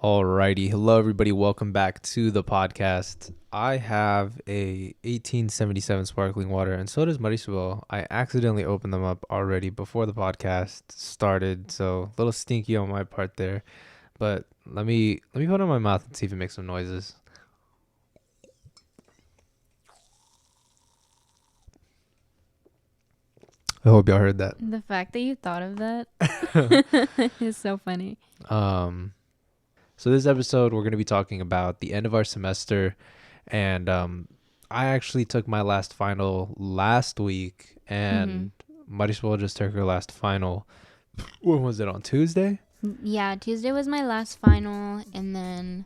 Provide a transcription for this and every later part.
Alrighty, hello everybody. Welcome back to the podcast. I have a 1877 sparkling water, and so does Marisabel. I accidentally opened them up already before the podcast started, so a little stinky on my part there. But let me put it in my mouth and see if it makes some noises. I hope y'all heard that. The fact that you thought of that is so funny. So this episode we're gonna be talking about the end of our semester, and I actually took my last final last week, and Marisol just took her last final. When was it, on Tuesday? Yeah, Tuesday was my last final, and then,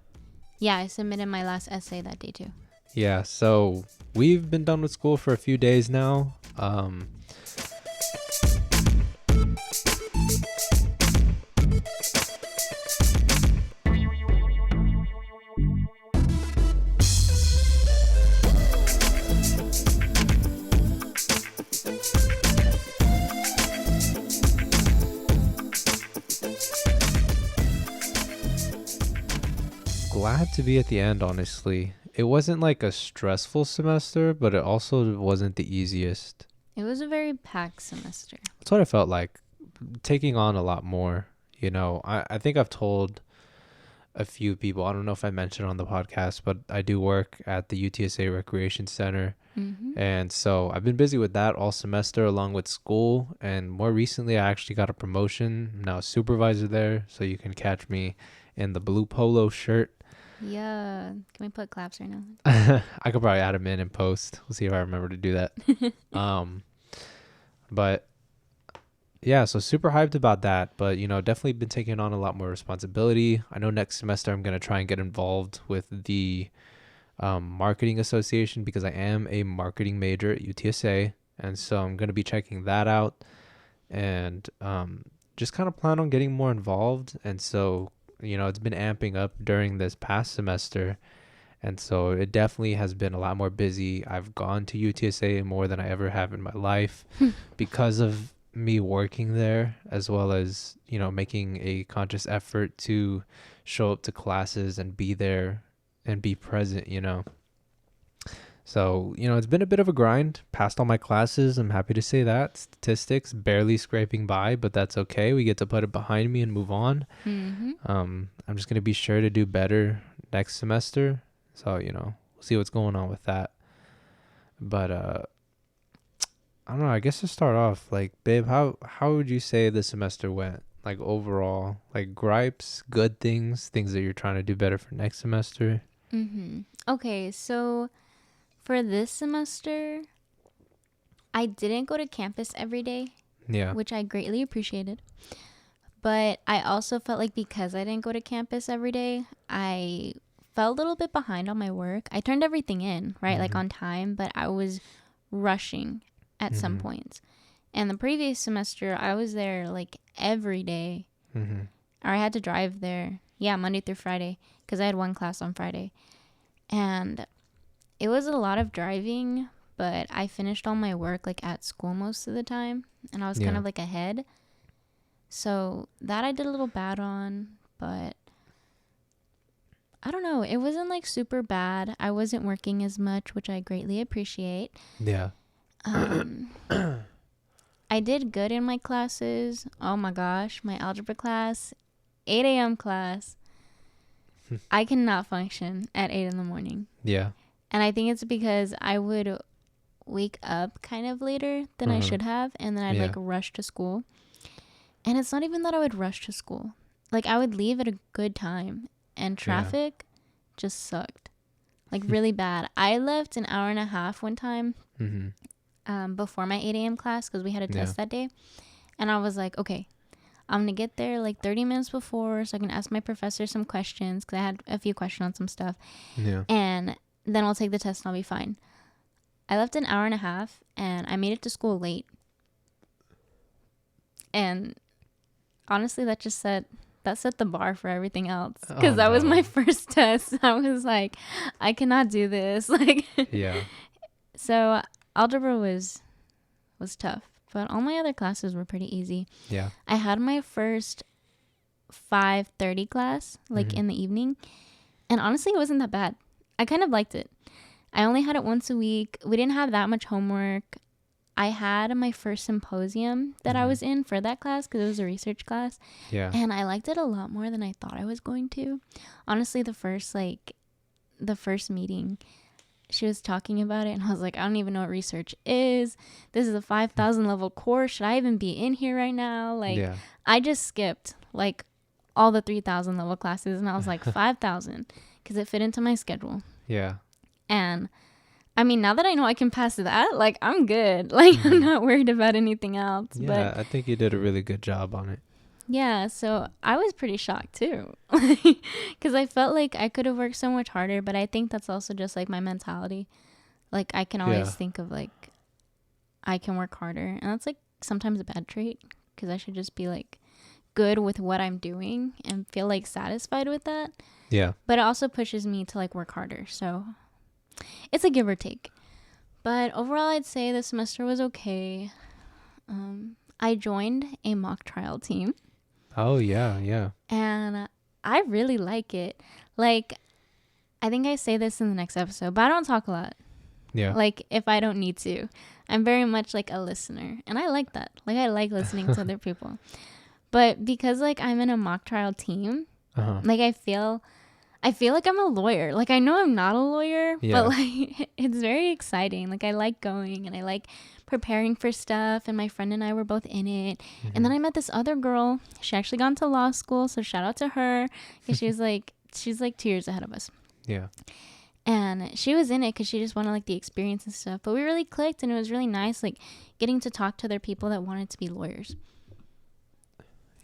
I submitted my last essay that day too. Yeah, so we've been done with school for a few days now. Glad to be at the end, honestly. It wasn't like a stressful semester, but it also wasn't the easiest. It was a very packed semester. That's what I felt like, taking on a lot more. I think I've told a few people, I don't know if I mentioned on the podcast, but I do work at the UTSA Recreation Center. And so I've been busy with that all semester along with school. And more recently, I actually got a promotion. I'm now a supervisor there. So you can catch me in the blue polo shirt. Yeah. Can we put claps right now? I could probably add them in post. We'll see if I remember to do that. But yeah, so super hyped about that. But, definitely been taking on a lot more responsibility. I know next semester I'm going to try and get involved with the marketing association because I am a marketing major at UTSA. And so I'm going to be checking that out and just kind of plan on getting more involved. And so, it's been amping up during this past semester. And so it definitely has been a lot more busy. I've gone to UTSA more than I ever have in my life because of me working there, as well as, making a conscious effort to show up to classes and be there and be present. So, it's been a bit of a grind. Passed all my classes. I'm happy to say that. Statistics barely scraping by, but that's okay. We get to put it behind me and move on. I'm just going to be sure to do better next semester. So, we'll see what's going on with that. But I don't know. I guess to start off, like, babe, how would you say the semester went? Like, overall, like, gripes, good things that you're trying to do better for next semester. Okay, so for this semester, I didn't go to campus every day. Yeah. Which I greatly appreciated. But I also felt like because I didn't go to campus every day, I felt a little bit behind on my work. I turned everything in, right? Like on time, but I was rushing at some points. And the previous semester, I was there like every day. Or I had to drive there. Yeah, Monday through Friday, because I had one class on Friday. And it was a lot of driving, but I finished all my work like at school most of the time. And I was kind of like ahead. So that I did a little bad on, but I don't know. It wasn't like super bad. I wasn't working as much, which I greatly appreciate. Yeah. I did good in my classes. Oh my gosh, my algebra class, 8 a.m. class. I cannot function at 8 in the morning. Yeah. And I think it's because I would wake up kind of later than I should have. And then I'd like rush to school. And it's not even that I would rush to school. Like I would leave at a good time. And traffic just sucked. Like really bad. I left an hour and a half one time before my 8 a.m. class because we had a test that day. And I was like, okay, I'm going to get there like 30 minutes before so I can ask my professor some questions because I had a few questions on some stuff. Yeah. And then I'll take the test and I'll be fine. I left an hour and a half and I made it to school late. And honestly, that set the bar for everything else because that was my first test. I was like, I cannot do this. Like, Yeah. So algebra was tough, but all my other classes were pretty easy. Yeah. I had my first 5:30 class, like in the evening. And honestly, it wasn't that bad. I kind of liked it. I only had it once a week. We didn't have that much homework. I had my first symposium that I was in for that class because it was a research class. Yeah. And I liked it a lot more than I thought I was going to. Honestly, the first meeting, she was talking about it and I was like, I don't even know what research is. This is a 5,000 level course. Should I even be in here right now? Like, Yeah. I just skipped like all the 3,000 level classes and I was like 5,000 because it fit into my schedule. Yeah. And I mean, now that I know I can pass that, like, I'm good. Like, I'm not worried about anything else. Yeah, But I think you did a really good job on it. yeah, so I was pretty shocked too. Because I felt like I could have worked so much harder, but I think that's also just like my mentality. Like, I can always think of like, I can work harder. And that's like sometimes a bad trait because I should just be like good with what I'm doing and feel like satisfied with that. Yeah. But it also pushes me to like work harder. So it's a give or take. But overall, I'd say the semester was okay. I joined a mock trial team. Oh, yeah. Yeah. And I really like it. Like, I think I say this in the next episode, but I don't talk a lot. Yeah. Like, if I don't need to. I'm very much like a listener. And I like that. Like, I like listening to other people. But because, like, I'm in a mock trial team, like, I feel like I'm a lawyer. Like, I know I'm not a lawyer, but, like, it's very exciting. Like, I like going and I like preparing for stuff. And my friend and I were both in it. And then I met this other girl. She actually got into law school. So shout out to her. Because she's like 2 years ahead of us. Yeah. And she was in it because she just wanted, like, the experience and stuff. But we really clicked and it was really nice, like, getting to talk to other people that wanted to be lawyers.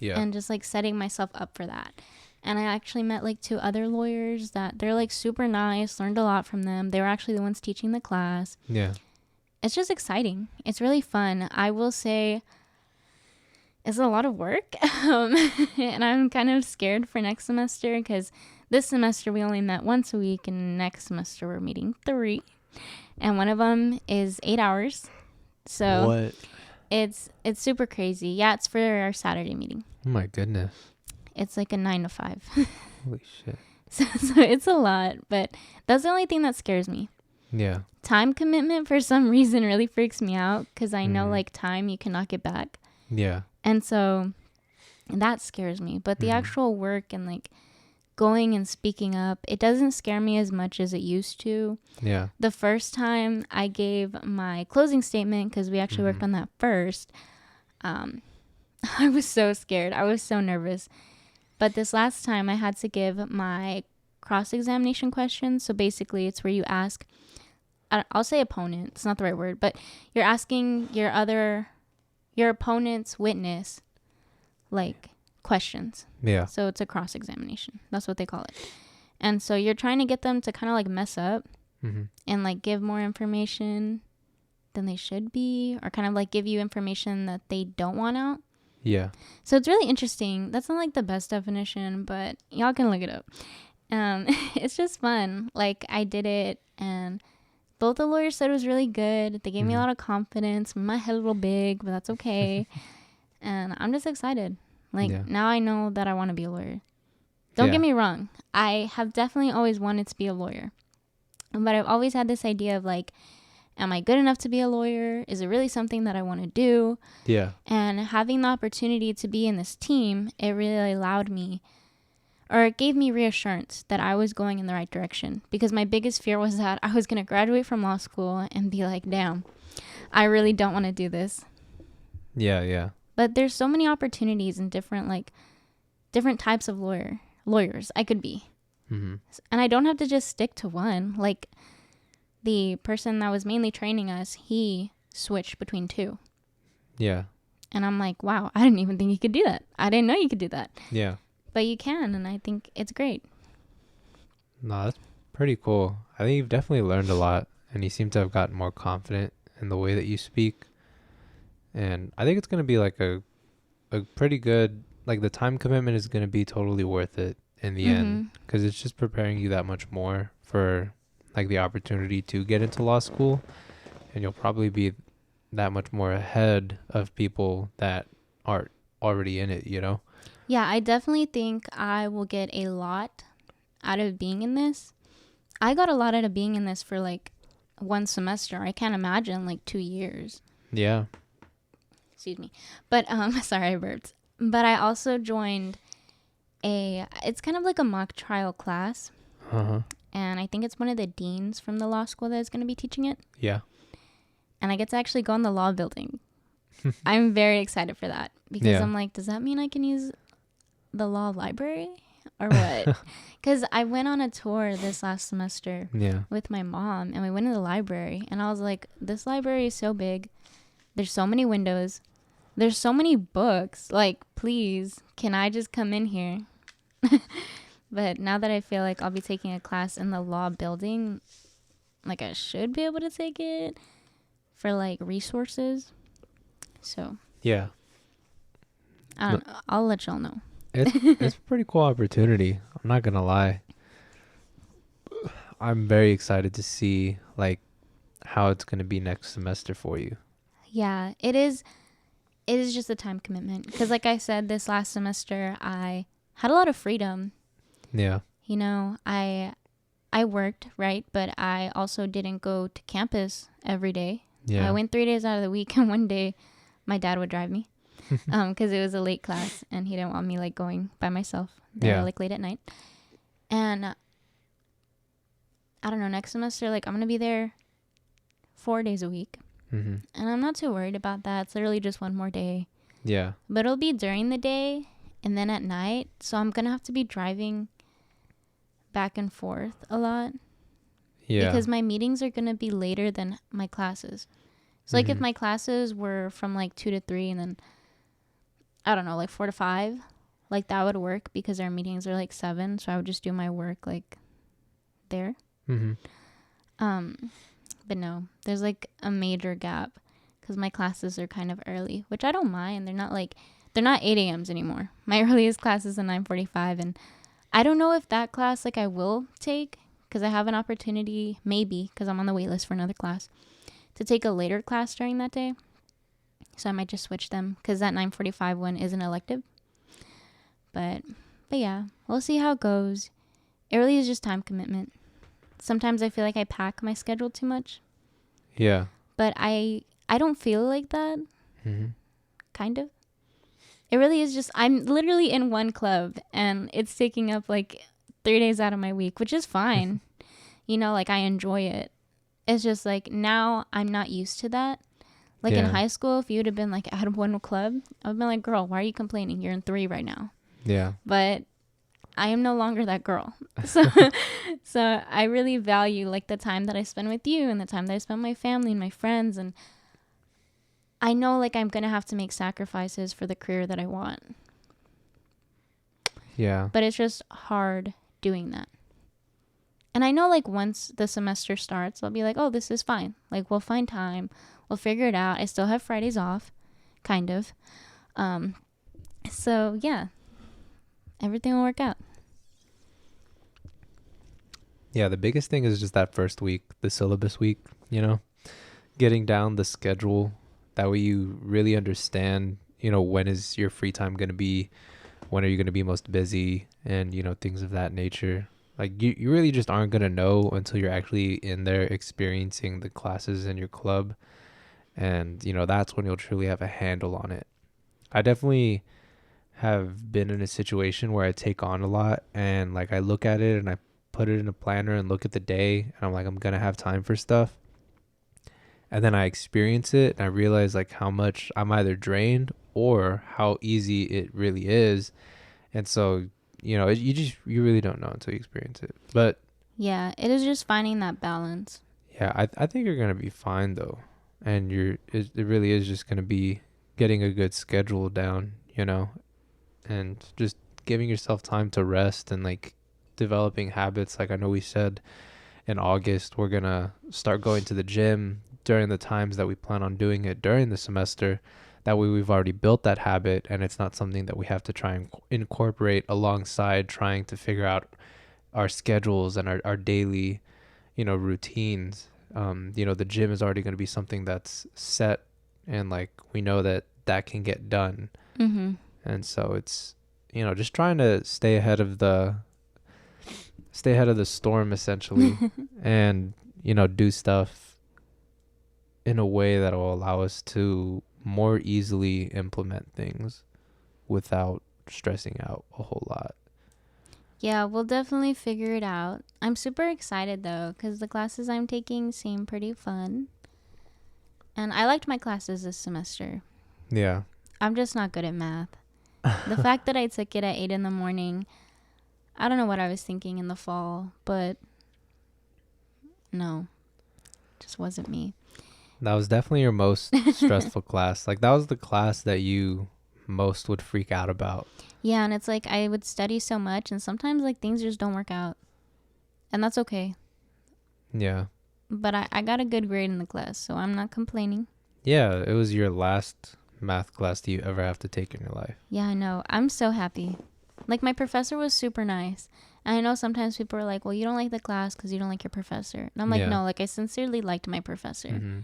Yeah. And just, like, setting myself up for that. And I actually met, like, 2 other lawyers that they're, like, super nice, learned a lot from them. They were actually the ones teaching the class. Yeah. It's just exciting. It's really fun. I will say it's a lot of work. And I'm kind of scared for next semester because this semester we only met once a week and next semester we're meeting 3. And one of them is 8 hours. So what? It's super crazy. Yeah, it's for our Saturday meeting. Oh, my goodness. It's like a 9 to 5. Holy shit. So it's a lot, but that's the only thing that scares me. Yeah. Time commitment for some reason really freaks me out because I know like time you cannot get back. Yeah. And so that scares me. But the actual work and like going and speaking up, it doesn't scare me as much as it used to. Yeah. The first time I gave my closing statement, because we actually worked on that first, I was so scared. I was so nervous. But this last time I had to give my cross-examination questions. So basically it's where you ask, I'll say opponent. It's not the right word, but you're asking your opponent's witness, like, questions. Yeah. So it's a cross-examination. That's what they call it. And so you're trying to get them to kind of like mess up and like give more information than they should be, or kind of like give you information that they don't want out. Yeah. So it's really interesting. That's not like the best definition, but y'all can look it up. It's just fun. Like, I did it and both the lawyers said it was really good. They gave me a lot of confidence. My head a little big, but that's okay. And I'm just excited. Like, now I know that I want to be a lawyer. Don't get me wrong. I have definitely always wanted to be a lawyer. But I've always had this idea of like, am I good enough to be a lawyer? Is it really something that I want to do? Yeah. And having the opportunity to be in this team, it really allowed me, or it gave me reassurance that I was going in the right direction. Because my biggest fear was that I was going to graduate from law school and be like, damn, I really don't want to do this. Yeah. Yeah. But there's so many opportunities in different types of lawyers I could be. And I don't have to just stick to one. Like, the person that was mainly training us, he switched between 2. Yeah. And I'm like, wow, I didn't even think you could do that. I didn't know you could do that. Yeah. But you can, and I think it's great. No, that's pretty cool. I think you've definitely learned a lot, and you seem to have gotten more confident in the way that you speak. And I think it's going to be like a pretty good, like, the time commitment is going to be totally worth it in the end, because it's just preparing you that much more for like the opportunity to get into law school, and you'll probably be that much more ahead of people that aren't already in it, you know? Yeah, I definitely think I will get a lot out of being in this. I got a lot out of being in this for like one semester. I can't imagine like 2 years. Yeah. Excuse me. But sorry, I burped. But I also joined it's kind of like a mock trial class, Uh-huh. and I think it's one of the deans from the law school that is going to be teaching it. Yeah. And I get to actually go in the law building. I'm very excited for that because Yeah. I'm like, does that mean I can use the law library or what? Because I went on a tour this last semester Yeah. with my mom, and we went to the library, and I was like, this library is so big. There's so many windows. There's so many books. Like, please, can I just come in here? But now that I feel like I'll be taking a class in the law building, like I should be able to take it for like resources. So Yeah. I don't know. I'll let y'all know. It's a pretty cool opportunity. I'm not gonna lie. I'm very excited to see like how it's gonna be next semester for you. Yeah, it is. It is just a time commitment because, like I said, this last semester I had a lot of freedom. Yeah. You know, I worked, right, but I also didn't go to campus every day. Yeah. I went 3 days out of the week, and one day my dad would drive me because it was a late class and he didn't want me like going by myself there Yeah. like late at night. And I don't know, next semester like I'm gonna be there 4 days a week, Mm-hmm. and I'm not too worried about that. It's literally just one more day, Yeah. but it'll be during the day and then at night, so I'm gonna have to be driving back and forth a lot. Yeah. Because my meetings are going to be later than my classes. So, like, if Mhm. my classes were from, like, 2 to 3 and then, I don't know, like, 4 to 5, like, that would work because our meetings are, like, 7. So, I would just do my work, like, there. Mm-hmm. But no, there's, like, a major gap because my classes are kind of early, which I don't mind. They're not 8 a.m.s anymore. My earliest class is at 9:45. And I don't know if that class, like, I will take because I have an opportunity, maybe, because I'm on the wait list for another class, to take a later class during that day. So I might just switch them because that 9:45 one is an elective. But yeah, we'll see how it goes. It really is just time commitment. Sometimes I feel like I pack my schedule too much, Yeah. but I don't feel like that, Mm-hmm. kind of. It really is just, I'm literally in one club and it's taking up like 3 days out of my week, which is fine. You know, like I enjoy it. It's just like now I'm not used to that. Like in Yeah. high school, if you would have been like at one club, I would have been like, girl, why are you complaining? You're in 3 right now. Yeah. But I am no longer that girl. So so I really value like the time that I spend with you and the time that I spend with my family and my friends. And I know like I'm going to have to make sacrifices for the career that I want. Yeah. But it's just hard doing that. And I know like once the semester starts, I'll be like, oh, this is fine. Like we'll find time. We'll figure it out. I still have Fridays off, kind of. So yeah, everything will work out. Yeah. The biggest thing is just that first week, the syllabus week, getting down the schedule. That way you really understand, when is your free time going to be? When are you going to be most busy? And, things of that nature. Like you really just aren't going to know until you're actually in there experiencing the classes in your club. And, that's when you'll truly have a handle on it. I definitely have been in a situation where I take on a lot and like I look at it and I put it in a planner and look at the day and I'm like, I'm going to have time for stuff. And then I experience it and I realize like how much I'm either drained or how easy it really is. And so, you really don't know until you experience it. But Yeah, it is just finding that balance. yeah, I think you're going to be fine though. And it really is just going to be getting a good schedule down, and just giving yourself time to rest and like developing habits. Like I know we said in August, we're going to start going to the gym during the times that we plan on doing it during the semester. That way we've already built that habit and it's not something that we have to try and incorporate alongside trying to figure out our schedules and our daily, routines. The gym is already going to be something that's set and like we know that can get done. Mm-hmm. And so it's just trying to stay ahead of the storm essentially, and do stuff in a way that will allow us to more easily implement things without stressing out a whole lot. Yeah, we'll definitely figure it out. I'm super excited though, because the classes I'm taking seem pretty fun. And I liked my classes this semester. Yeah. I'm just not good at math. The fact that I took it at 8 in the morning, I don't know what I was thinking in the fall, but no, just wasn't me. That was definitely your most stressful class. Like, that was the class that you most would freak out about. Yeah, and it's like I would study so much, and sometimes like things just don't work out. And that's okay. Yeah. But I got a good grade in the class, so I'm not complaining. Yeah, it was your last math class that you ever have to take in your life. Yeah, I know. I'm so happy. Like, my professor was super nice. And I know sometimes people are like, well, you don't like the class because you don't like your professor. And I'm like, Yeah. no, like, I sincerely liked my professor. Mm-hmm.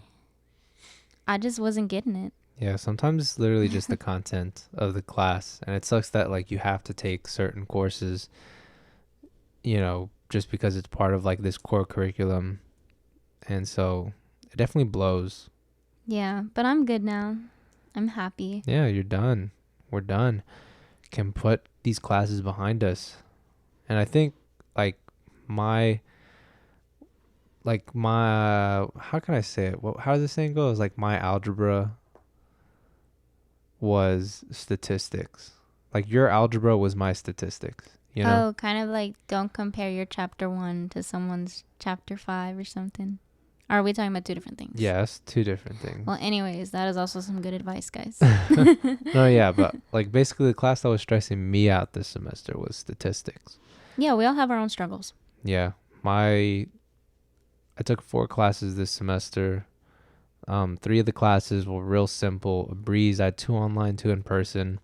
I just wasn't getting it. Yeah, sometimes it's literally just the content of the class. And it sucks that, like, you have to take certain courses, just because it's part of, like, this core curriculum. And so it definitely blows. Yeah, but I'm good now. I'm happy. Yeah, you're done. We're done. Can put these classes behind us. And I think, like, my how can I say it? How does the saying go? It's like my algebra was statistics. Like, your algebra was my statistics, Oh, kind of like don't compare your chapter 1 to someone's chapter 5 or something. Or are we talking about two different things? Yes, two different things. Well, anyways, that is also some good advice, guys. No, yeah, but like basically the class that was stressing me out this semester was statistics. Yeah, we all have our own struggles. Yeah. I took 4 classes this semester. 3 of the classes were real simple, a breeze. I had 2 online, 2 in person.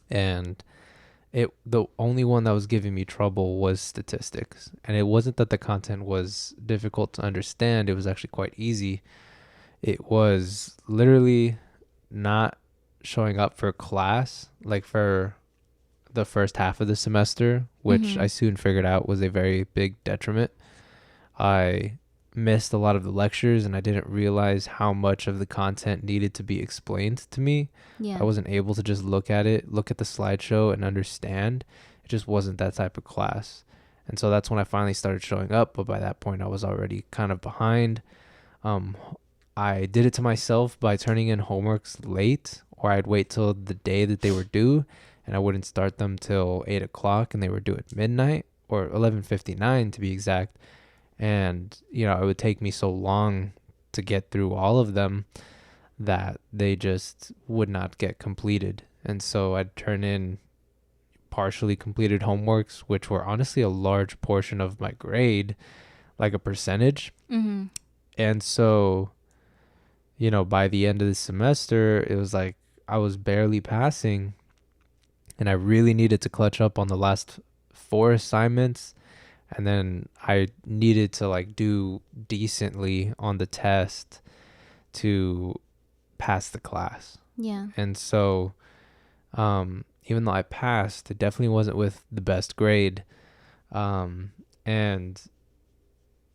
And the only one that was giving me trouble was statistics. And it wasn't that the content was difficult to understand, it was actually quite easy. It was literally not showing up for class, like for the first half of the semester, which I soon figured out was a very big detriment. I missed a lot of the lectures, and I didn't realize how much of the content needed to be explained to me. Yeah. I wasn't able to just look at the slideshow and understand. It just wasn't that type of class. And so that's when I finally started showing up, but by that point I was already kind of behind. I did it to myself by turning in homeworks late, or I'd wait till the day that they were due, and I wouldn't start them till 8 o'clock, and they were due at midnight, or 11:59 to be exact. And, it would take me so long to get through all of them that they just would not get completed. And so I'd turn in partially completed homeworks, which were honestly a large portion of my grade, like a percentage. Mm-hmm. And so, by the end of the semester, it was like I was barely passing, and I really needed to clutch up on the last 4 assignments. And then I needed to like do decently on the test to pass the class. Yeah. And so, even though I passed, it definitely wasn't with the best grade. And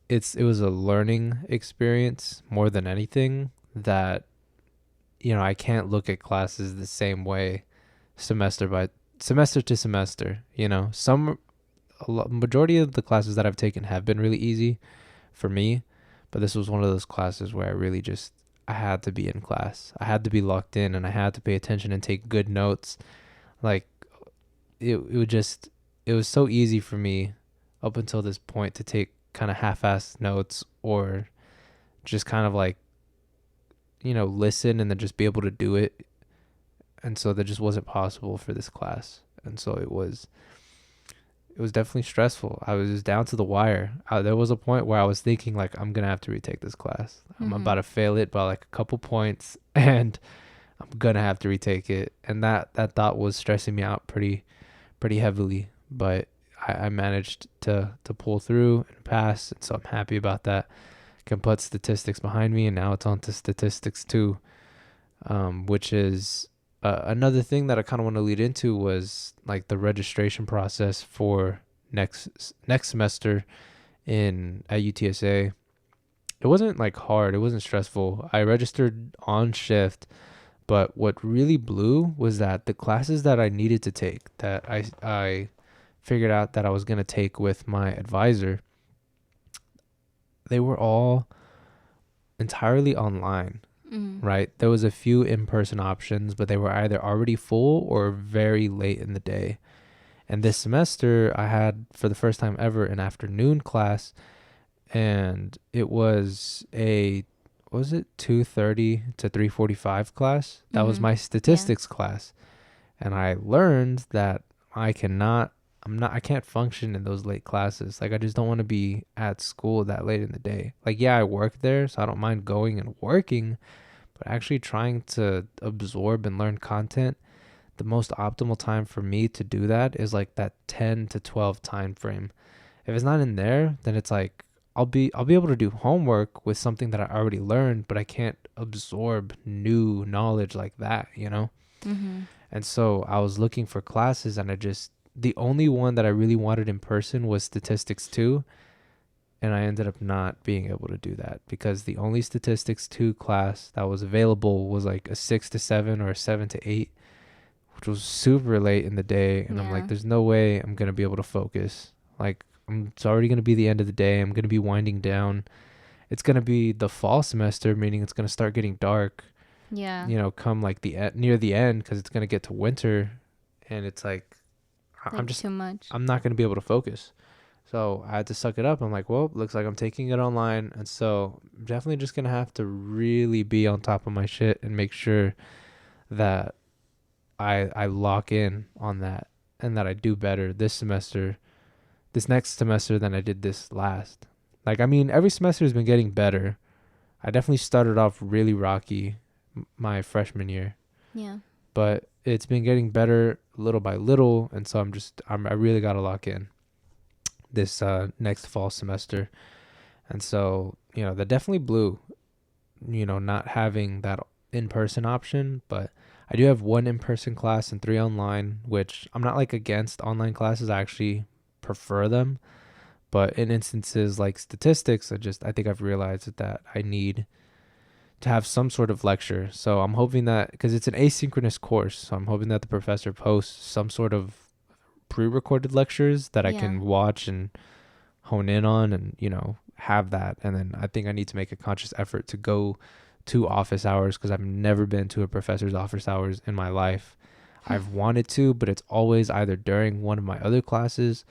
it was a learning experience more than anything, that, I can't look at classes the same way semester to semester. Majority of the classes that I've taken have been really easy for me, but this was one of those classes where I had to be in class. I had to be locked in, and I had to pay attention and take good notes. Like, it was so easy for me up until this point to take kind of half-assed notes, or just kind of like, listen and then just be able to do it. And so that just wasn't possible for this class. And so it was definitely stressful. I was just down to the wire. There was a point where I was thinking, like, I'm going to have to retake this class. I'm about to fail it by like a couple points, and I'm going to have to retake it. And that thought was stressing me out pretty heavily. But I managed to pull through and pass. And so I'm happy about that. Can put statistics behind me, and now it's on to statistics 2, which is another thing that I kind of want to lead into was like the registration process for next semester in at UTSA. It wasn't like hard. It wasn't stressful. I registered on shift, but what really blew was that the classes that I needed to take, that I figured out that I was gonna take with my advisor, they were all entirely online. Right? There was a few in-person options, but they were either already full or very late in the day. And this semester, I had for the first time ever an afternoon class, and it was a was it 2:30 to 3:45 class. That was my Yeah. statistics class, and I learned that I can't function in those late classes. Like I just don't want to be at school that late in the day. Like yeah, I work there, so I don't mind going and working, but actually trying to absorb and learn content, the most optimal time for me to do that is like that 10 to 12 time frame. If it's not in there, then it's like I'll be able to do homework with something that I already learned, but I can't absorb new knowledge like that, you know? And so I was looking for classes, and the only one that I really wanted in person was statistics 2, and I ended up not being able to do that because the only statistics 2 class that was available was like a 6 to 7 or a 7 to 8, which was super late in the day, and I'm like Yeah. there's no way I'm going to be able to focus. Like it's already going to be the end of the day. I'm going to be winding down. It's going to be the fall semester, meaning it's going to start getting dark, Yeah. come like near the end, cuz it's going to get to winter, and it's like I'm Like just too much. I'm not going to be able to focus. So I had to suck it up. I'm like, well, looks like I'm taking it online. And so I'm definitely just going to have to really be on top of my shit and make sure that I lock in on that and that I do better this next semester than I did this last. Like, I mean, every semester has been getting better. I definitely started off really rocky my freshman year, Yeah. but it's been getting better little by little. And so I really got to lock in this next fall semester. And so, that definitely blew, not having that in person option. But I do have one in person class and 3 online, which I'm not like against online classes. I actually prefer them. But in instances like statistics, I think I've realized that I need to have some sort of lecture. So I'm hoping that, because it's an asynchronous course, so I'm hoping that the professor posts some sort of pre-recorded lectures that I Yeah. can watch and hone in on and, have that. And then I think I need to make a conscious effort to go to office hours, because I've never been to a professor's office hours in my life. I've wanted to, but it's always either during one of my other classes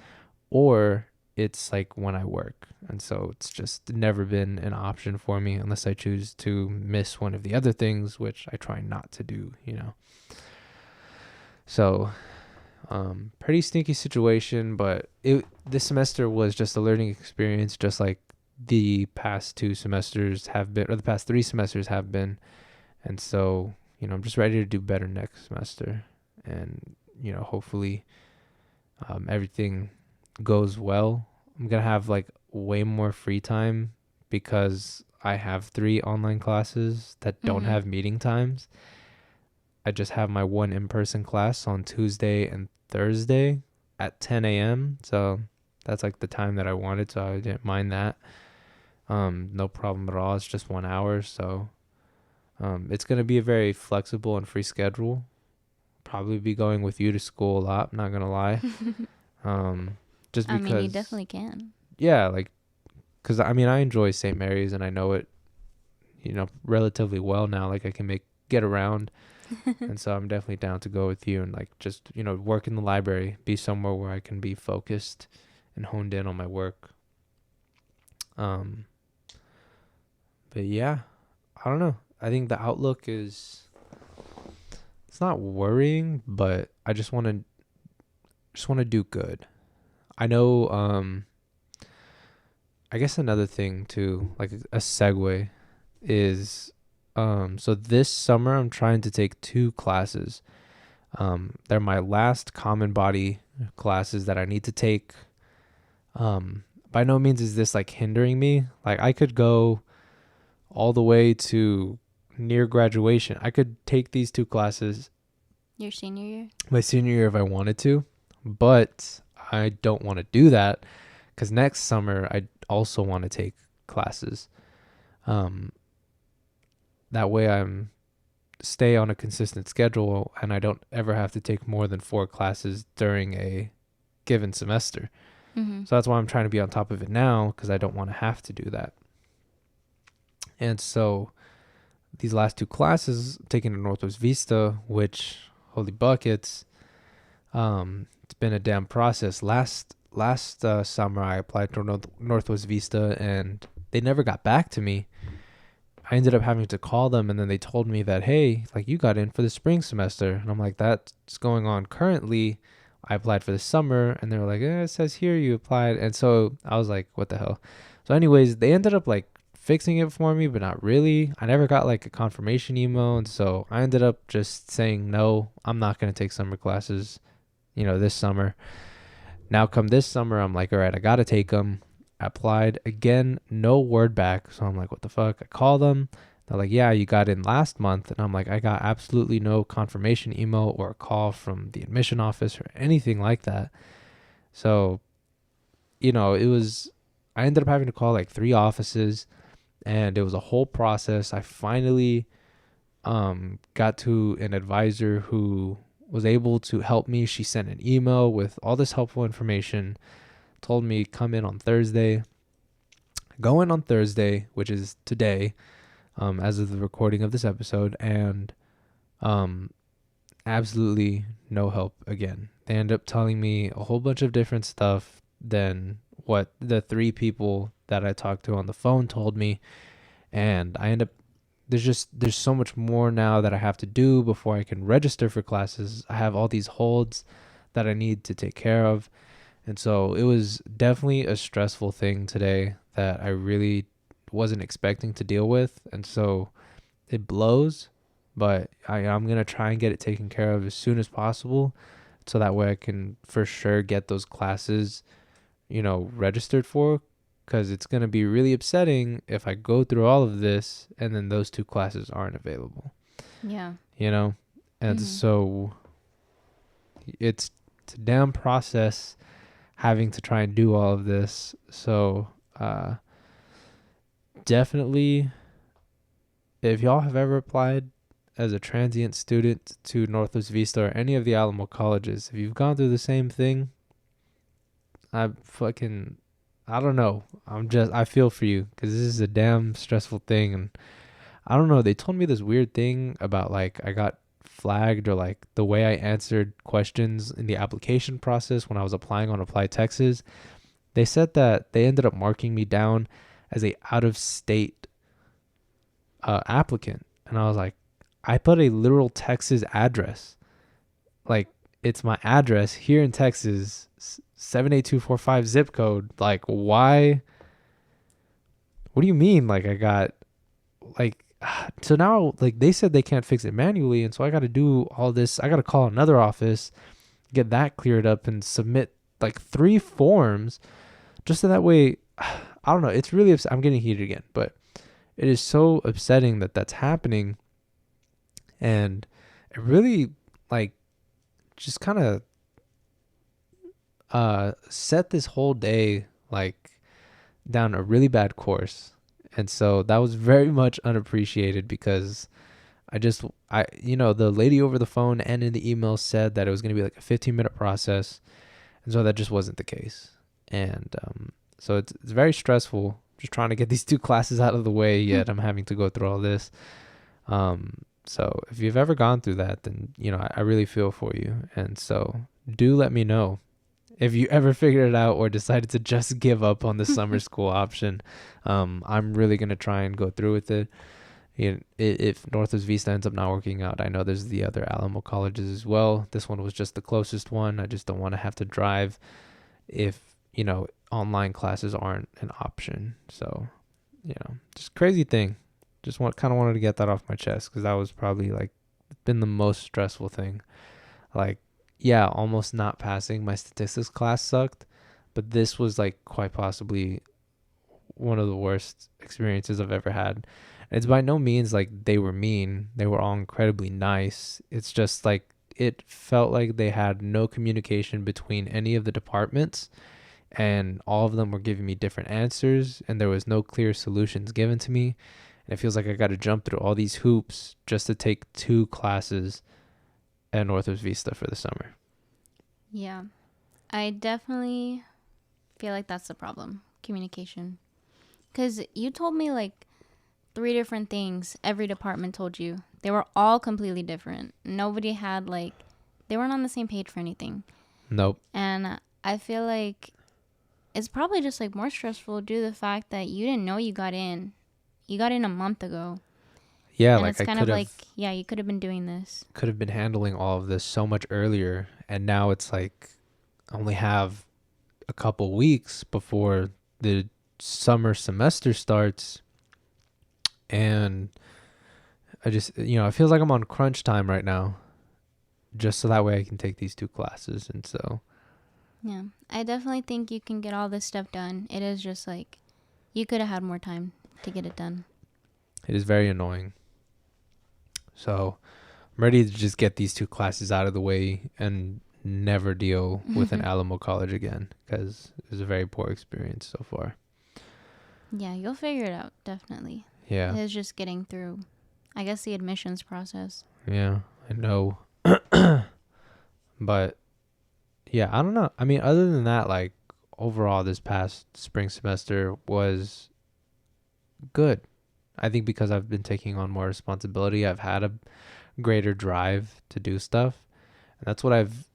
or it's like when I work. And so it's just never been an option for me unless I choose to miss one of the other things, which I try not to do. So pretty sneaky situation, but this semester was just a learning experience, just like the past 2 semesters have been, or the past 3 semesters have been. And so, I'm just ready to do better next semester, and hopefully everything goes well. I'm gonna have like way more free time because I have 3 online classes that don't have meeting times. I just have my one in-person class on Tuesday and Thursday at 10 a.m. So that's like the time that I wanted, so I didn't mind that. No problem at all. It's just 1 hour, so it's gonna be a very flexible and free schedule. Probably be going with you to school a lot. Not gonna lie. Just I mean, you because, definitely can. yeah, like, because I mean, I enjoy St. Mary's and I know it, relatively well now. Like, I can get around, and so I'm definitely down to go with you and like just work in the library, be somewhere where I can be focused and honed in on my work. Um, but yeah, I don't know. I think the outlook is, it's not worrying, but I just want to do good. I know. I guess another thing too, like a segue, is so this summer I'm trying to take 2 classes. They're my last common body classes that I need to take. By no means is this like hindering me. Like I could go all the way to near graduation. I could take these 2 classes Your senior year? My senior year if I wanted to, but I don't want to do that because next summer I also want to take classes. Um, that way I'm stay on a consistent schedule and I don't ever have to take more than 4 classes during a given semester. Mm-hmm. So that's why I'm trying to be on top of it now because I don't want to have to do that. And so these last 2 classes taken at Northwest Vista, which holy buckets, it's been a damn process. Last summer I applied to Northwest Vista and they never got back to me. I ended up having to call them and then they told me that, hey, like you got in for the spring semester. And I'm like, that's going on currently. I applied for the summer and they were like, it says here you applied. And so I was like, what the hell? So anyways, they ended up like fixing it for me, but not really. I never got like a confirmation email. And so I ended up just saying, no, I'm not going to take summer classes, this summer. Now come this summer, I'm like, all right, I got to take them. I applied again, no word back. So I'm like, what the fuck? I call them. They're like, yeah, you got in last month. And I'm like, I got absolutely no confirmation email or a call from the admission office or anything like that. So, I ended up having to call like 3 offices and it was a whole process. I finally got to an advisor who was able to help me. She sent an email with all this helpful information, told me come in on Thursday. Go in on Thursday, which is today, as of the recording of this episode, and absolutely no help again. They end up telling me a whole bunch of different stuff than what the 3 people that I talked to on the phone told me, and I end up there's so much more now that I have to do before I can register for classes. I have all these holds that I need to take care of. And so it was definitely a stressful thing today that I really wasn't expecting to deal with. And so it blows, but I'm going to try and get it taken care of as soon as possible. So that way I can for sure get those classes, registered for. Because it's going to be really upsetting if I go through all of this and then those 2 classes aren't available. Yeah. And so it's a damn process having to try and do all of this. So definitely, if y'all have ever applied as a transient student to Northwest Vista or any of the Alamo colleges, if you've gone through the same thing, I don't know. I feel for you because this is a damn stressful thing. And I don't know. They told me this weird thing about like I got flagged or like the way I answered questions in the application process when I was applying on Apply Texas. They said that they ended up marking me down as a out of state applicant. And I was like, I put a literal Texas address. Like it's my address here in Texas. 78245 zip code. Like, why? What do you mean? Like, I got, like, so now, like, they said they can't fix it manually. And so I got to do all this. I got to call another office, get that cleared up, and submit like 3 forms just so that way. I don't know. It's really I'm getting heated again, but it is so upsetting that that's happening. And it really, like, just kind of set this whole day like down a really bad course. And so that was very much unappreciated because the lady over the phone and in the email said that it was going to be like a 15-minute process. And so that just wasn't the case. And so it's very stressful just trying to get these 2 classes out of the way, yet I'm having to go through all this. So if you've ever gone through that, then I really feel for you. And so do let me know if you ever figured it out or decided to just give up on the summer school option. I'm really going to try and go through with it. If Northwest Vista ends up not working out, I know there's the other Alamo colleges as well. This one was just the closest one. I just don't want to have to drive if, online classes aren't an option. So, just crazy thing. Just kind of wanted to get that off my chest because that was probably like been the most stressful thing. Like, yeah, almost not passing my statistics class sucked, but this was like quite possibly one of the worst experiences I've ever had. And it's by no means like they were mean. They were all incredibly nice. It's just like it felt like they had no communication between any of the departments, and all of them were giving me different answers, and there was no clear solutions given to me. And it feels like I got to jump through all these hoops just to take 2 classes at Northwest Vista for the summer. Yeah. I definitely feel like that's the problem. Communication. Because you told me like 3 different things every department told you. They were all completely different. Nobody had like, they weren't on the same page for anything. Nope. And I feel like it's probably just like more stressful due to the fact that you didn't know you got in. You got in a month ago. Yeah, And like it's I kind could of have like, yeah, you could have been doing this. been handling all of this so much earlier, and now it's like I only have a couple weeks before the summer semester starts, and I just, it feels like I'm on crunch time right now, just so that way I can take these 2 classes. And so Yeah. I definitely think you can get all this stuff done. It is just like, you could have had more time to get it done. it is very annoying. So I'm ready to just get these 2 classes out of the way and never deal with an Alamo college again, because it was a very poor experience so far. Yeah, you'll figure it out, definitely. Yeah. It is just getting through, I guess, the admissions process. Yeah, I know. But yeah, I don't know. I mean, other than that, like overall, this past spring semester was good. I think because I've been taking on more responsibility, I've had a greater drive to do stuff. And that's what I've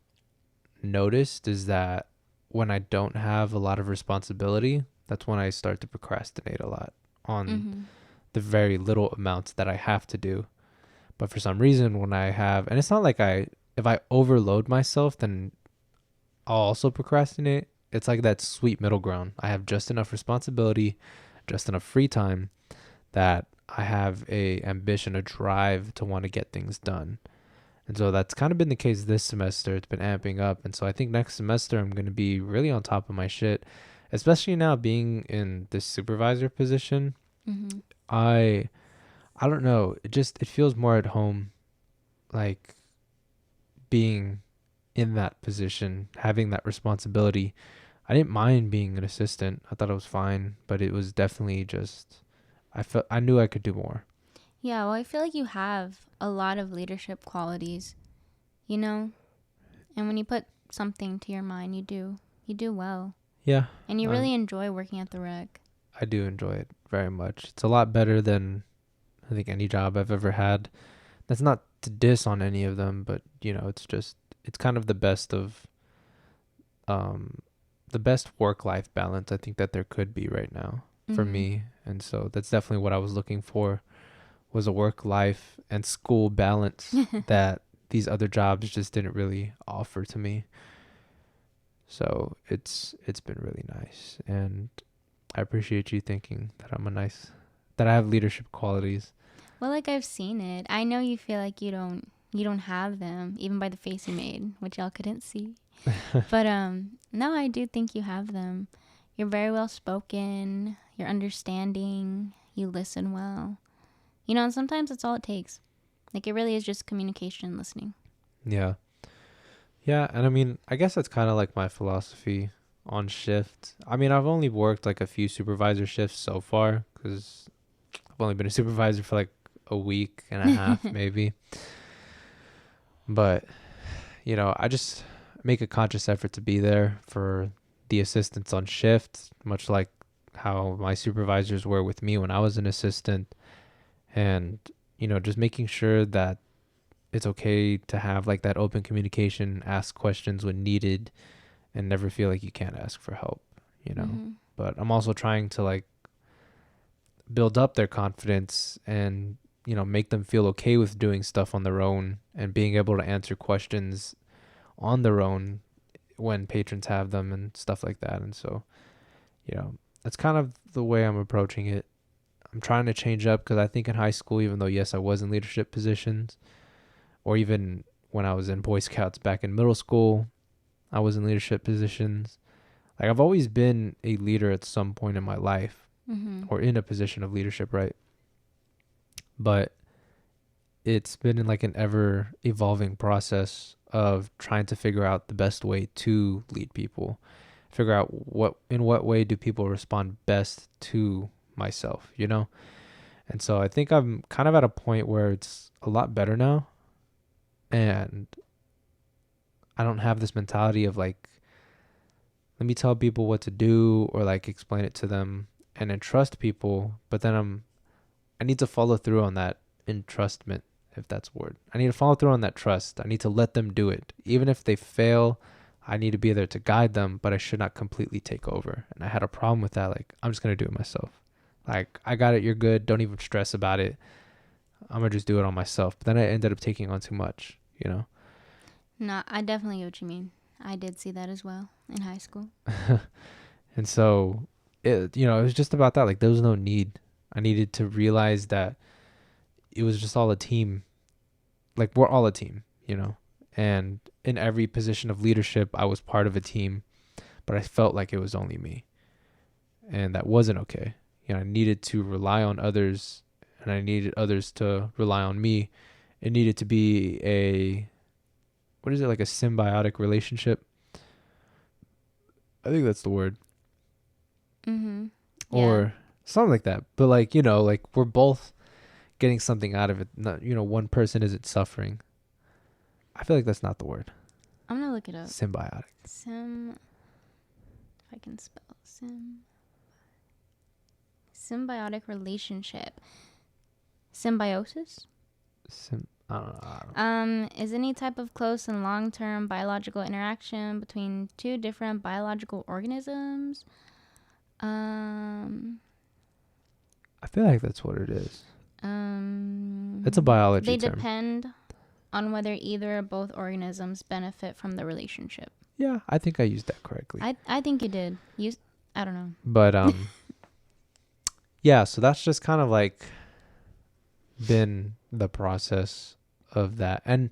noticed, is that when I don't have a lot of responsibility, that's when I start to procrastinate a lot on the very little amounts that I have to do. But for some reason, when I have, and it's not like if I overload myself, then I'll also procrastinate. It's like that sweet middle ground. I have just enough responsibility, just enough free time that I have a ambition, a drive to want to get things done. And so that's kind of been the case this semester. It's been amping up. And so I think next semester I'm going to be really on top of my shit, especially now being in this supervisor position. I don't know. It feels more at home, like being in that position, having that responsibility. I didn't mind being an assistant. I thought it was fine, but it was definitely just, I knew I could do more. Yeah, well, I feel like you have a lot of leadership qualities, you know? And when you put something to your mind, you do well. Yeah. And you really enjoy working at the rec. I do enjoy it very much. It's a lot better than I think any job I've ever had. That's not to diss on any of them, but it's kind of the best of the best work-life balance I think that there could be right now for me. And so that's definitely what I was looking for, was a work-life and school balance that these other jobs just didn't really offer to me. So it's been really nice, and I appreciate you thinking that I have leadership qualities. Well, like I've seen it. I know you feel like you don't have them, even by the face you made, which y'all couldn't see. But no, I do think you have them. You're very well spoken. You're understanding. You listen well. And sometimes that's all it takes. Like, it really is just communication and listening. Yeah. Yeah, and I mean, I guess that's kind of like my philosophy on shift. I mean, I've only worked like a few supervisor shifts so far, because I've only been a supervisor for like a week and a half maybe. But, I just make a conscious effort to be there for the assistants on shift, much like how my supervisors were with me when I was an assistant. And, just making sure that it's okay to have like that open communication, ask questions when needed, and never feel like you can't ask for help, But I'm also trying to like build up their confidence and, make them feel okay with doing stuff on their own and being able to answer questions on their own when patrons have them and stuff like that. And so, that's kind of the way I'm approaching it. I'm trying to change up, because I think in high school, even though, yes, I was in leadership positions, or even when I was in Boy Scouts back in middle school, I was in leadership positions. Like, I've always been a leader at some point in my life, or in a position of leadership, right? But it's been in like an ever evolving process of trying to figure out the best way to lead people, figure out what way do people respond best to myself, you know? And so I think I'm kind of at a point where it's a lot better now, and I don't have this mentality of like, let me tell people what to do or like explain it to them and entrust people, but then I need to follow through on that entrustment, if that's a word. I need to follow through on that trust. I need to let them do it. Even if they fail, I need to be there to guide them, but I should not completely take over. And I had a problem with that. Like, I'm just going to do it myself. Like, I got it. You're good. Don't even stress about it. I'm going to just do it on myself. But then I ended up taking on too much, you know? No, I definitely get what you mean. I did see that as well in high school. And so, it was just about that. Like, there was no need. I needed to realize that it was just all a team. Like, we're all a team, you know? And in every position of leadership, I was part of a team, but I felt like it was only me. And that wasn't okay. I needed to rely on others, and I needed others to rely on me. It needed to be like a symbiotic relationship? I think that's the word. Mm-hmm. Or something like that. But like, like we're both getting something out of it. Not, one person isn't suffering. I feel like that's not the word. I'm going to look it up. Symbiotic. If I can spell symbiotic relationship. Symbiosis? I don't know. Is any type of close and long-term biological interaction between two different biological organisms. I feel like that's what it is. It's a biology term. They term. depend on whether either or both organisms benefit from the relationship. Yeah, I think I used that correctly. I think you did. I don't know. But yeah, so that's just kind of like been the process of that. And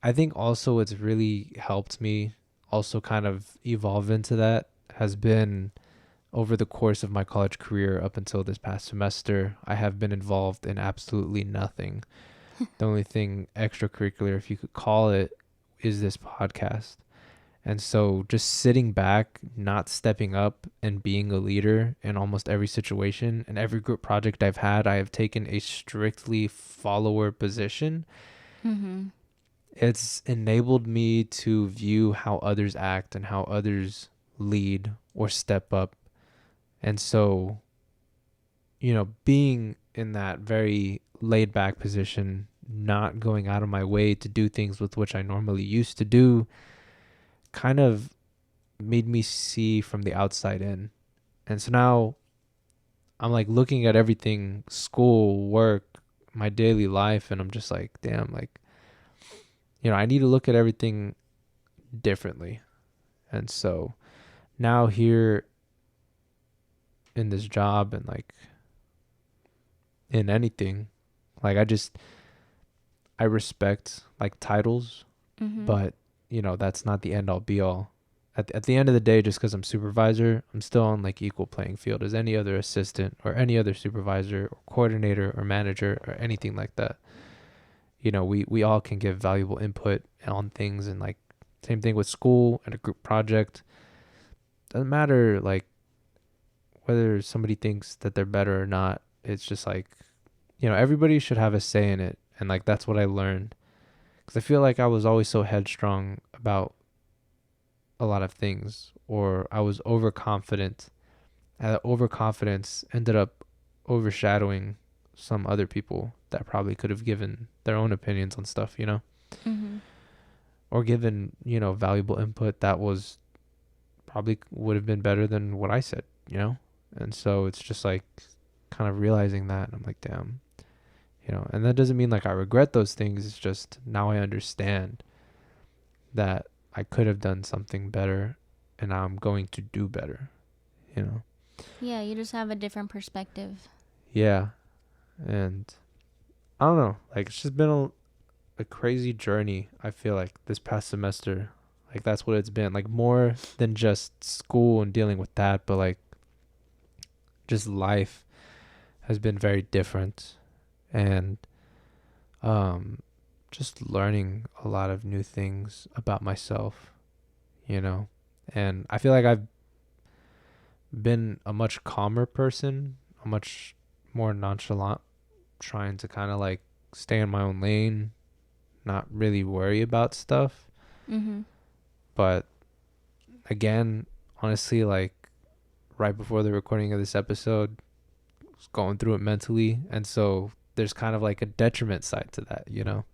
I think also it's really helped me also kind of evolve into that has been over the course of my college career up until this past semester. I have been involved in absolutely nothing. The only thing extracurricular, if you could call it, is this podcast. And so just sitting back, not stepping up and being a leader in almost every situation and every group project I've had, I have taken a strictly follower position. Mm-hmm. It's enabled me to view how others act and how others lead or step up. And so, being in that very laid back position, not going out of my way to do things with which I normally used to do, kind of made me see from the outside in. And so now I'm like looking at everything, school, work, my daily life, and I'm just like, damn, like, I need to look at everything differently. And so now here in this job and like in anything, like I respect like titles, but that's not the end all be all. At the end of the day, just because I'm supervisor, I'm still on like equal playing field as any other assistant or any other supervisor or coordinator or manager or anything like that. We all can give valuable input on things, and like same thing with school and a group project. Doesn't matter like whether somebody thinks that they're better or not. It's just like, everybody should have a say in it. And like, that's what I learned. Because I feel like I was always so headstrong about a lot of things, or I was overconfident. And that overconfidence ended up overshadowing some other people that probably could have given their own opinions on stuff, Mm-hmm. or given, valuable input that was probably would have been better than what I said, And so it's just like kind of realizing that, and I'm like, damn, and that doesn't mean like I regret those things. It's just now I understand that I could have done something better, and now I'm going to do better, Yeah, you just have a different perspective. Yeah. And I don't know, like it's just been a crazy journey. I feel like this past semester, like that's what it's been, like more than just school and dealing with that, but like just life has been very different. And um just learning a lot of new things about myself, you know. And I feel like I've been a much calmer person, a much more nonchalant, trying to kind of like stay in my own lane, not really worry about stuff. Mm-hmm. But again, honestly, like right before the recording of this episode, I was going through it mentally, and so there's kind of like a detriment side to that, you know?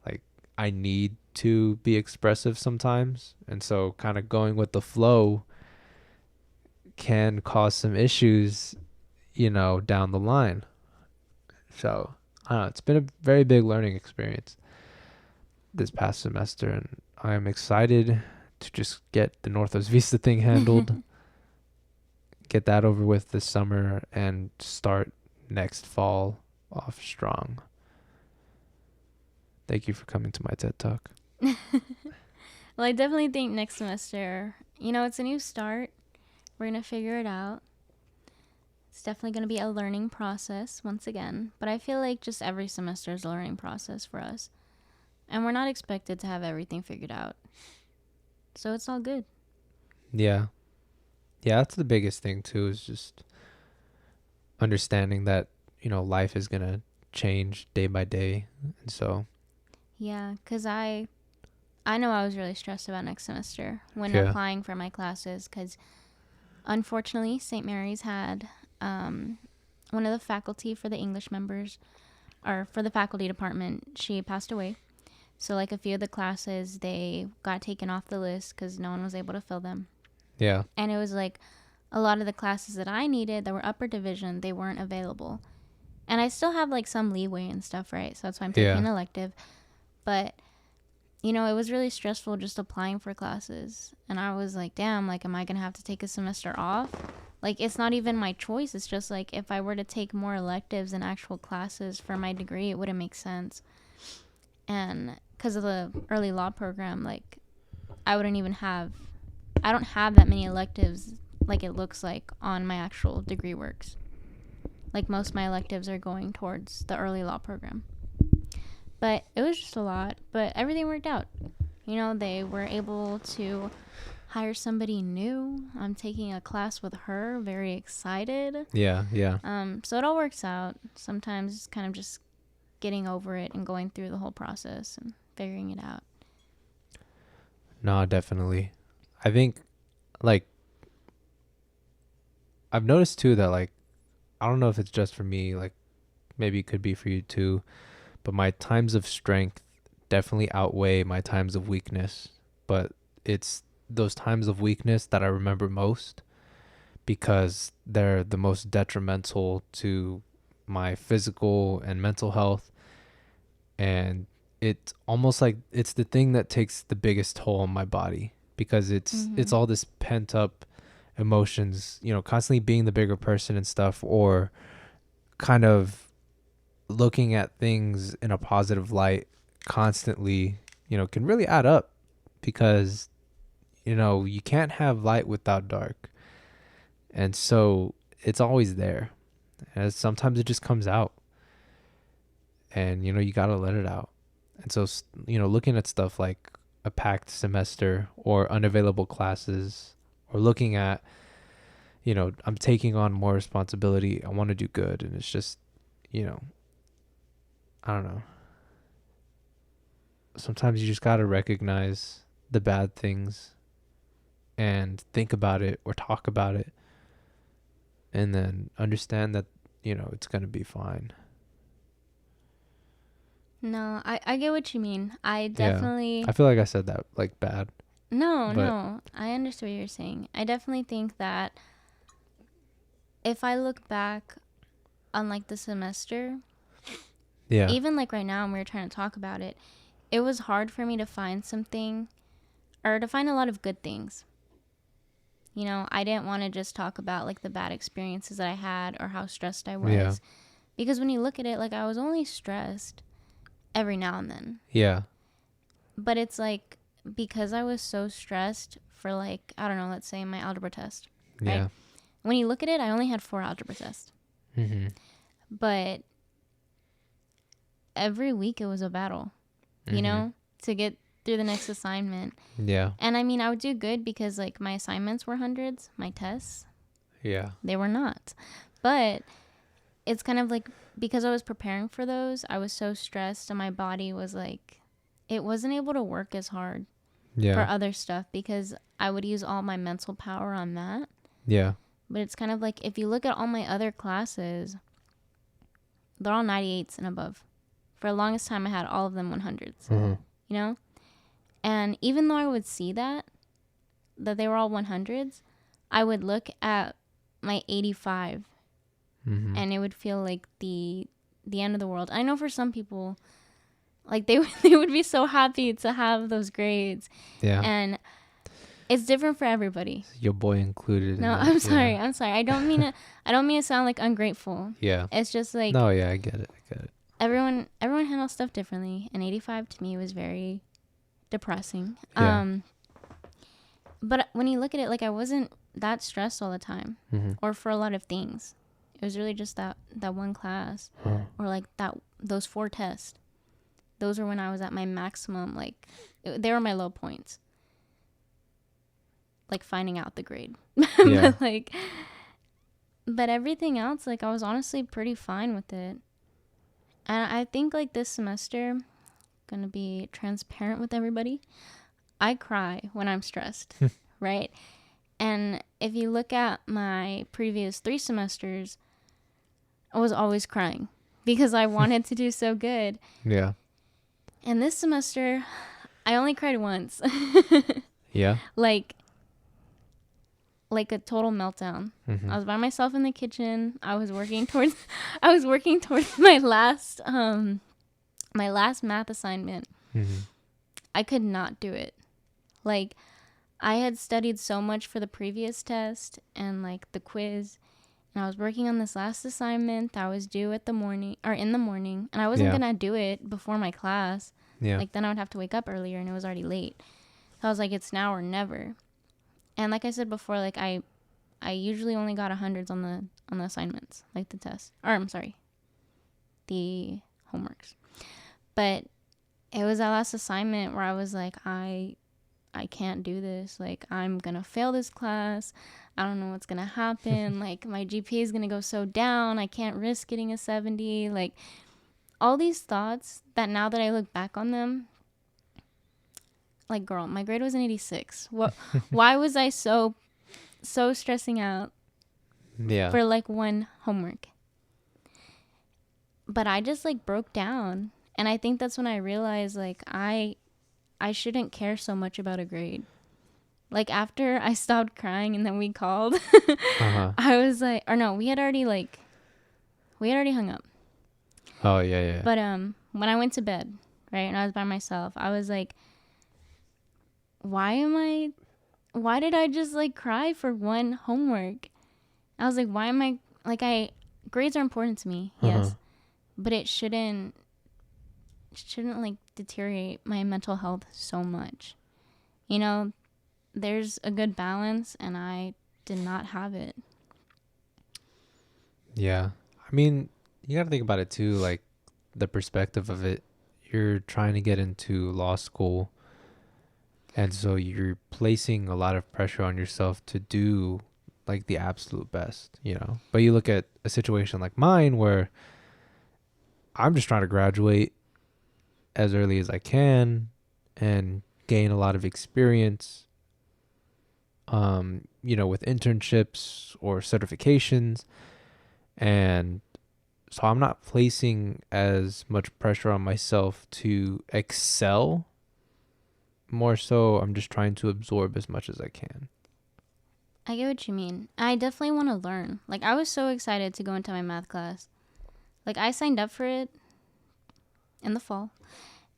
Like I need to be expressive sometimes, and so kind of going with the flow can cause some issues, you know, down the line. So I don't know, it's been a very big learning experience this past semester, and I am excited to just get the Northwest Vista thing handled, get that over with this summer, and start next fall off strong. Thank you for coming to my TED Talk. Well, I definitely think next semester, it's a new start. We're going to figure it out. It's definitely going to be a learning process once again. But I feel like just every semester is a learning process for us. And we're not expected to have everything figured out. So it's all good. Yeah. Yeah, that's the biggest thing too, is just understanding that, you know, life is going to change day by day. And so, Yeah, because I know I was really stressed about next semester when yeah. applying for my classes, because unfortunately, St. Mary's had one of the faculty for the English members, or for the faculty department, she passed away. So, like, a few of the classes, they got taken off the list because no one was able to fill them. Yeah. And it was like a lot of the classes that I needed that were upper division, they weren't available. And I still have, like, some leeway and stuff, right? So that's why I'm taking an elective. But, it was really stressful just applying for classes. And I was like, damn, like, am I going to have to take a semester off? Like, it's not even my choice. It's just, like, if I were to take more electives and actual classes for my degree, it wouldn't make sense. And because of the early law program, like, I don't have that many electives like it looks like on my actual degree works. Like, most of my electives are going towards the early law program. But it was just a lot. But everything worked out. They were able to hire somebody new. I'm taking a class with her. Very excited. Yeah. So it all works out. Sometimes it's kind of just getting over it and going through the whole process and figuring it out. No, definitely. I think, like, I've noticed too that, like, I don't know if it's just for me, like, maybe it could be for you too, but my times of strength definitely outweigh my times of weakness. But it's those times of weakness that I remember most because they're the most detrimental to my physical and mental health. And it's almost like it's the thing that takes the biggest toll on my body because it's all this pent up emotions, constantly being the bigger person and stuff, or kind of looking at things in a positive light constantly, can really add up because, you can't have light without dark. And so it's always there. And sometimes it just comes out and, you got to let it out. And so, looking at stuff like a packed semester or unavailable classes, or looking at, I'm taking on more responsibility. I want to do good. And it's just, I don't know. Sometimes you just got to recognize the bad things and think about it or talk about it and then understand that, it's going to be fine. No, I get what you mean. I definitely... I feel like I said that, like, bad. No. I understand what you're saying. I definitely think that if I look back on, like, the semester, even, like, right now when we were trying to talk about it, it was hard for me to find something, or to find a lot of good things. I didn't want to just talk about, like, the bad experiences that I had or how stressed I was. Yeah. Because when you look at it, like, I was only stressed every now and then. Yeah. But it's like, because I was so stressed for, like, I don't know, let's say my algebra test. Right? Yeah. When you look at it, I only had 4 algebra tests. Mm-hmm. But every week it was a battle, you Mm-hmm. know, to get through the next assignment. Yeah. And I mean, I would do good because like my assignments were hundreds, my tests, Yeah. they were not. But it's kind of like because I was preparing for those, I was so stressed and my body was like, it wasn't able to work as hard for Yeah. other stuff because I would use all my mental power on that. Yeah. But it's kind of like if you look at all my other classes, they're all 98s and above. For the longest time, I had all of them 100s, Mm-hmm. you know? And even though I would see that they were all 100s, I would look at my 85 Mm-hmm. and it would feel like the end of the world. I know for some people, like they would be so happy to have those grades. Yeah. And it's different for everybody. Your boy included. No, in that. I'm sorry. Yeah. I'm sorry. I don't mean to sound like ungrateful. Yeah. It's just like No. Yeah. I get it. everyone handles stuff differently, and 85 to me was very depressing. Yeah. But when you look at it, like I wasn't that stressed all the time Mm-hmm. or for a lot of things. It was really just that one class or like those 4 tests. Those were when I was at my maximum. Like they were my low points. Like finding out the grade. Yeah. but everything else, like I was honestly pretty fine with it. And I think like this semester, gonna be transparent with everybody, I cry when I'm stressed, right? And if you look at my previous 3 semesters, I was always crying because I wanted to do so good. Yeah. And this semester, I only cried once. Yeah. like a total meltdown. Mm-hmm. I was by myself in the kitchen. I was working towards my last math assignment. Mm-hmm. I could not do it. Like I had studied so much for the previous test and like the quiz, and I was working on this last assignment that was due in the morning, and I wasn't gonna do it before my class. Yeah. Like then I would have to wake up earlier, and it was already late. So I was like, it's now or never. And like I said before, like I usually only got 100s on the assignments, like the test, or I'm sorry, the homeworks. But it was that last assignment where I was like, I can't do this. Like I'm gonna fail this class. I don't know what's gonna happen. Like my GPA is gonna go so down. I can't risk getting a 70. Like all these thoughts that now that I look back on them, like girl, my grade was an 86. What? Why was I so stressing out Yeah. for like one homework? But I just like broke down, and I think that's when I realized like I shouldn't care so much about a grade. Like after I stopped crying and then we called, Uh-huh. I was like, or no, we had already hung up. Oh yeah. Yeah. But when I went to bed, right, and I was by myself, I was like, why did I just like cry for one homework? I was like, why am I like grades are important to me, yes, Uh-huh. but it shouldn't like deteriorate my mental health so much. You know, there's a good balance, and I did not have it. Yeah. I mean, you got to think about it too, like the perspective of it. You're trying to get into law school, and so you're placing a lot of pressure on yourself to do like the absolute best, you know. But you look at a situation like mine where I'm just trying to graduate as early as I can and gain a lot of experience, you know, with internships or certifications. And so I'm not placing as much pressure on myself to excel. More so, I'm just trying to absorb as much as I can. I get what you mean. I definitely want to learn. Like I was so excited to go into my math class. Like I signed up for it in the fall,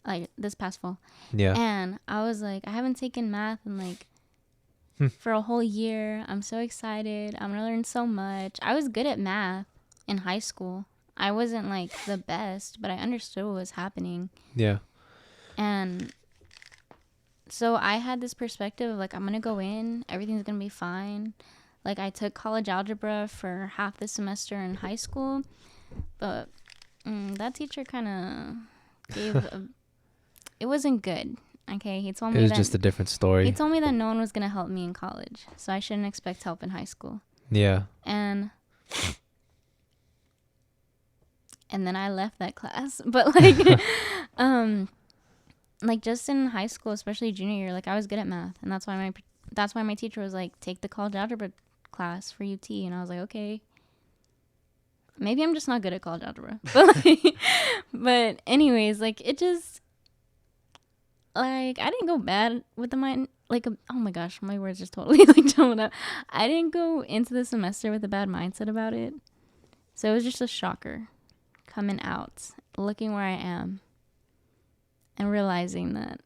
like this past fall. Yeah. And I was like, I haven't taken math in like for a whole year. I'm so excited. I'm gonna learn so much. I was good at math in high school. I wasn't like the best, but I understood what was happening. Yeah. And so I had this perspective of like, I'm gonna go in, everything's gonna be fine. Like I took college algebra for half the semester in high school, but That teacher kind of gave it wasn't good. Okay, he told It me was that just a different story. he told me that no one was gonna help me in college, so I shouldn't expect help in high school. Yeah. And then I left that class. But like just in high school, especially junior year, like I was good at math, and that's why my teacher was like, take the college algebra class for UT, and I was like, okay. Maybe I'm just not good at college algebra. But anyways, like it just like I didn't go bad with the mind. Like oh my gosh, my words just totally like jumbled up. I didn't go into the semester with a bad mindset about it, so it was just a shocker coming out, looking where I am, and realizing that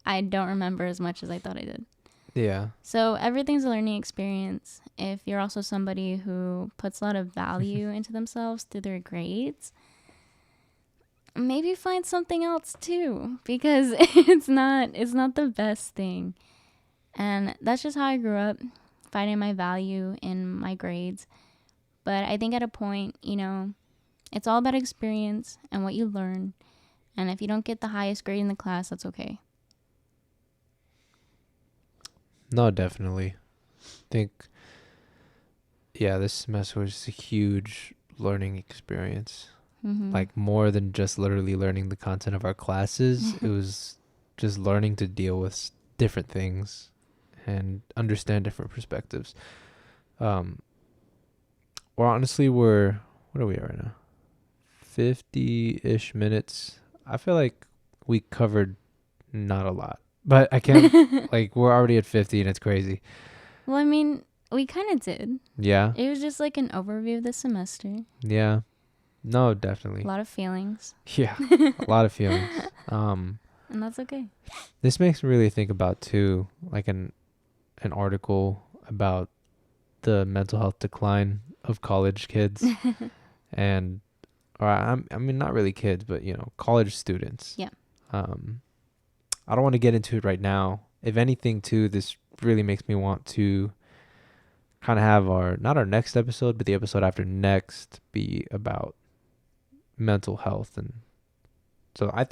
I don't remember as much as I thought I did. Yeah. So everything's a learning experience. If you're also somebody who puts a lot of value into themselves through their grades, maybe find something else too, because it's not the best thing. And that's just how I grew up, finding my value in my grades. But I think at a point, it's all about experience and what you learn. And if you don't get the highest grade in the class, that's okay. No, definitely. I think, yeah, this semester was a huge learning experience. Mm-hmm. Like more than just literally learning the content of our classes. It was just learning to deal with different things and understand different perspectives. Well, honestly, what are we at right now? 50-ish minutes. I feel like we covered not a lot. But I can't, like, we're already at 50 and it's crazy. Well, I mean, we kind of did. Yeah? It was just like an overview of the semester. Yeah. No, definitely. A lot of feelings. Yeah, a lot of feelings. And that's okay. This makes me really think about, too, like an article about the mental health decline of college kids. I mean, not really kids, but, college students. Yeah. I don't want to get into it right now. If anything, too, this really makes me want to kind of have not our next episode, but the episode after next be about mental health. And so I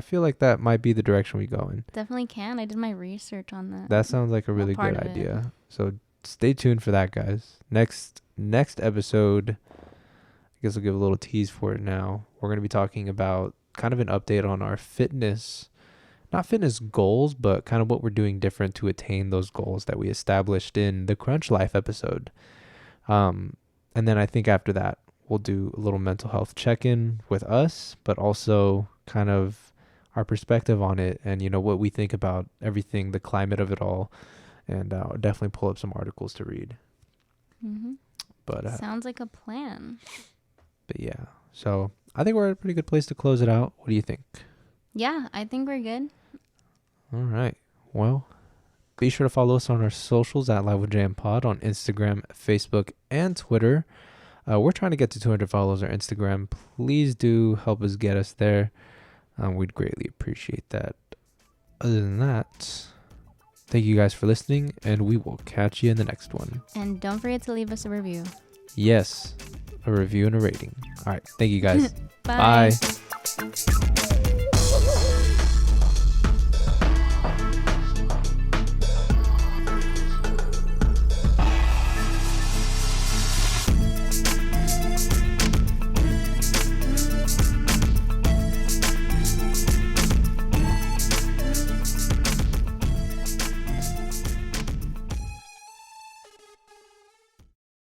feel like that might be the direction we go in. Definitely can. I did my research on that. That sounds like a really good idea. So stay tuned for that, guys. Next episode, I guess I'll give a little tease for it now. We're going to be talking about kind of an update on our not fitness goals, but kind of what we're doing different to attain those goals that we established in the Crunch Life episode. And then I think after that, we'll do a little mental health check-in with us, but also kind of our perspective on it and, what we think about everything, the climate of it all. And I'll definitely pull up some articles to read. Mm-hmm. But sounds like a plan. But yeah, so I think we're at a pretty good place to close it out. What do you think? Yeah, I think we're good. All right. Well, be sure to follow us on our socials at Live with JM Pod on Instagram, Facebook, and Twitter. We're trying to get to 200 followers on Instagram. Please do help us get us there. We'd greatly appreciate that. Other than that, thank you guys for listening, and we will catch you in the next one. And don't forget to leave us a review. Yes, a review and a rating. All right. Thank you guys. Bye. Bye.